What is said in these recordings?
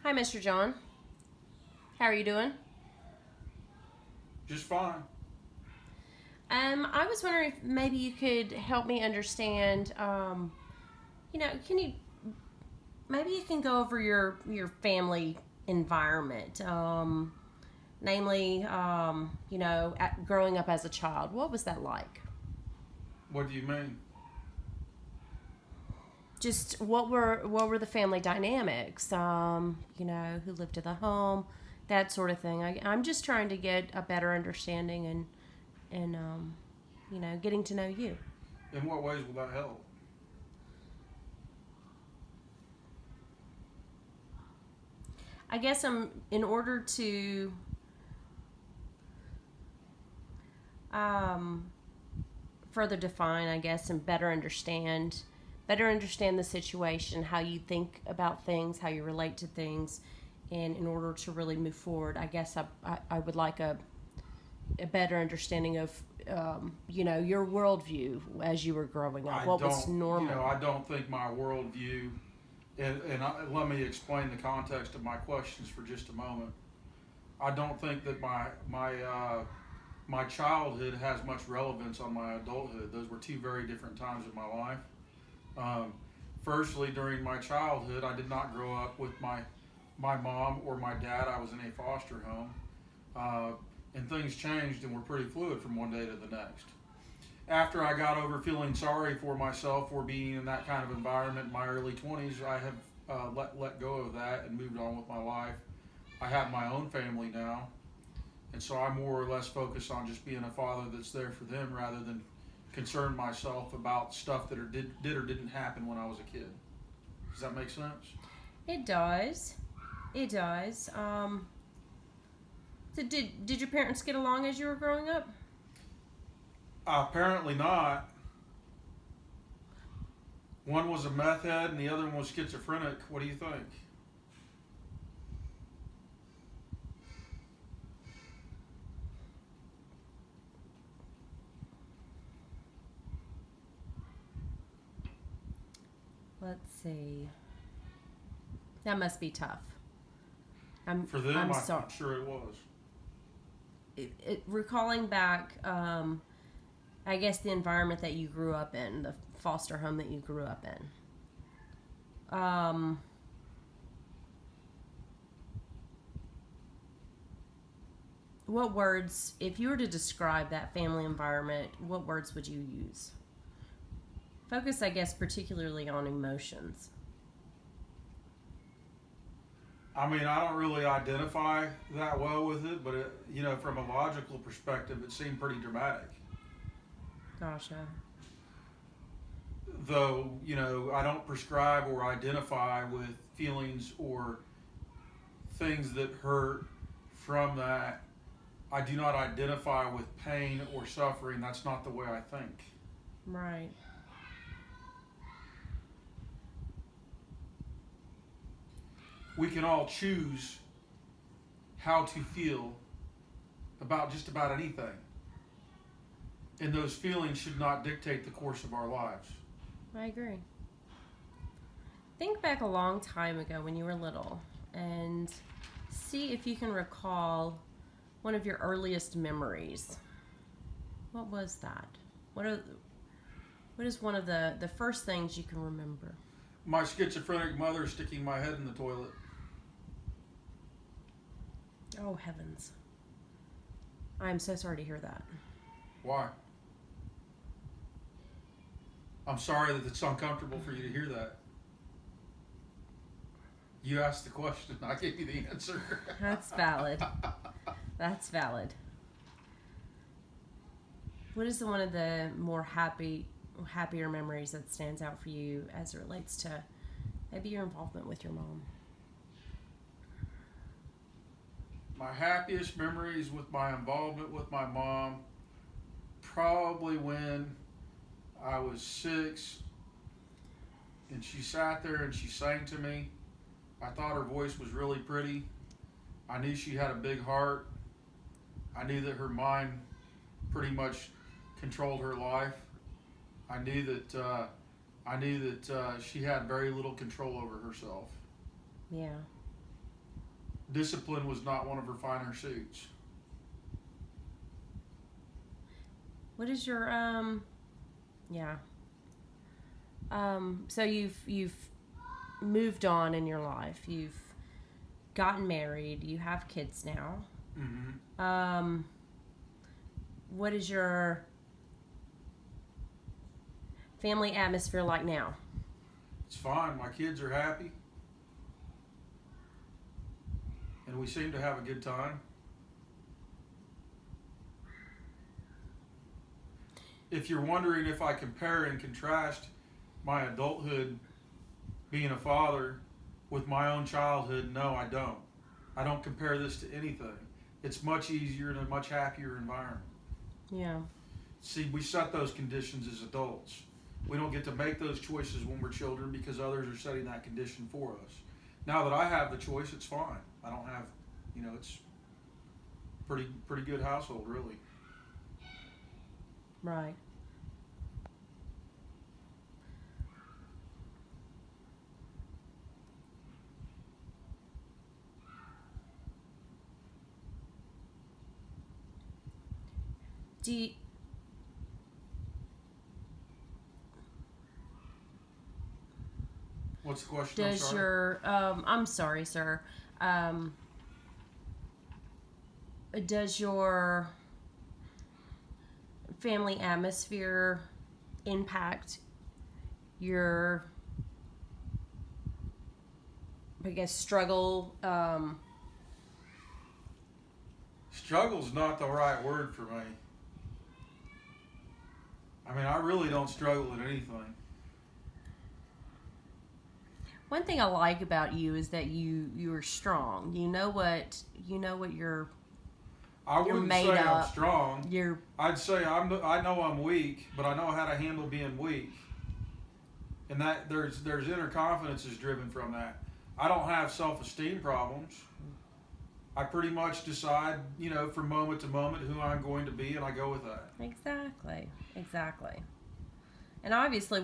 Hi, Mr. John. How are you doing? Just fine. I was wondering if maybe you could help me understand. Can you maybe you can go over your family environment, namely, growing up as a child. What was that like? What do you mean? Just what were the family dynamics? Who lived in the home, that sort of thing. I'm just trying to get a better understanding and getting to know you. In what ways will that help? I guess in order to um, further define, I guess, and better understand the situation, how you think about things, how you relate to things, and in order to really move forward, I guess I would like a better understanding of your worldview as you were growing up. I What was don't, normal? I don't think my worldview, let me explain the context of my questions for just a moment. I don't think that my childhood has much relevance on my adulthood. Those were two very different times of my life. Um, Firstly, during my childhood, I did not grow up with my mom or my dad. I was in a foster home, uh, and things changed and were pretty fluid from one day to the next. After I got over feeling sorry for myself for being in that kind of environment in my early 20s, I have let go of that and moved on with my life. I have my own family now, and so I more or less focus on just being a father that's there for them rather than concern myself about stuff that did or didn't happen when I was a kid. Does that make sense? It does. It does. So did your parents get along as you were growing up? Apparently not. One was a meth head and the other one was schizophrenic. What do you think? Let's see. That must be tough. I'm For them, I'm I'm sorry. sure it was. Recalling back, I guess the environment that you grew up in, the foster home that you grew up in. What words, if you were to describe that family environment, what words would you use? Focus, I guess, particularly on emotions. I mean, I don't really identify that well with it, but from a logical perspective, it seemed pretty dramatic. Gotcha. Though, I don't prescribe or identify with feelings or things that hurt from that. I do not identify with pain or suffering. That's not the way I think. Right. We can all choose how to feel about just about anything. And those feelings should not dictate the course of our lives. I agree. Think back a long time ago when you were little and see if you can recall one of your earliest memories. What was that? What is one of the first things you can remember? My schizophrenic mother sticking my head in the toilet. Oh heavens. I am so sorry to hear that. Why? I'm sorry that it's uncomfortable for you to hear that. You asked the question, I gave you the answer. That's valid. That's valid. What is one of the more happier memories that stands out for you as it relates to maybe your involvement with your mom? My happiest memories with my involvement with my mom, probably when I was 6 and she sat there and she sang to me. I thought her voice was really pretty. I knew she had a big heart. I knew that her mind pretty much controlled her life. I knew that she had very little control over herself. Yeah. discipline was not one of her finer suits. What is your yeah. So you've moved on in your life. You've gotten married. You have kids now. Mm-hmm. What is your family atmosphere like now? It's fine. My kids are happy. And we seem to have a good time. If you're wondering if I compare and contrast my adulthood being a father with my own childhood, no, I don't. I don't compare this to anything. It's much easier and a much happier environment. Yeah. See, we set those conditions as adults. We don't get to make those choices when we're children because others are setting that condition for us. Now that I have the choice, it's fine. I don't have, it's pretty good household, really. Right. Do you, What's the question? does your I'm sorry, sir. Does your family atmosphere impact your, I guess, struggle? Struggle's not the right word for me. I mean, I really don't struggle at anything. One thing I like about you is that you are strong. You know what you're. I wouldn't made say up. I'm strong. You're. I'd say I know I'm weak, but I know how to handle being weak. And that there's inner confidence is driven from that. I don't have self-esteem problems. I pretty much decide, from moment to moment who I'm going to be, and I go with that. Exactly. And obviously,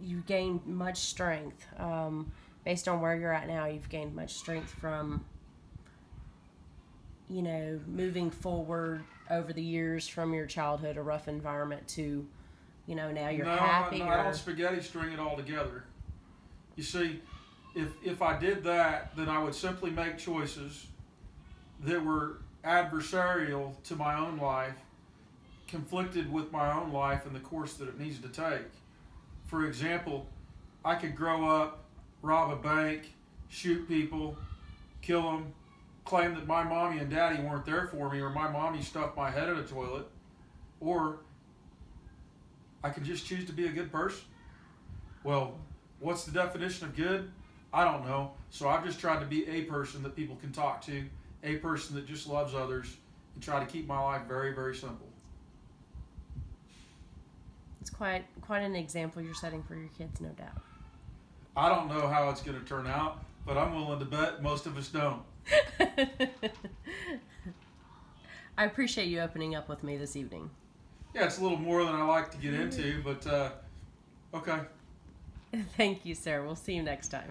you've gained much strength. Based on where you're at now, you've gained much strength from, moving forward over the years from your childhood, a rough environment, to, now you're happier. No, I don't spaghetti string it all together. You see, if I did that, then I would simply make choices that were adversarial to my own life, conflicted with my own life and the course that it needs to take. For example, I could grow up, rob a bank, shoot people, kill them, claim that my mommy and daddy weren't there for me, or my mommy stuffed my head in a toilet, or I could just choose to be a good person. Well, what's the definition of good? I don't know. So I've just tried to be a person that people can talk to, a person that just loves others, and try to keep my life very, very simple. It's quite an example you're setting for your kids, no doubt. I don't know how it's going to turn out, but I'm willing to bet most of us don't. I appreciate you opening up with me this evening. Yeah, it's a little more than I like to get into, but okay. Thank you, sir. We'll see you next time.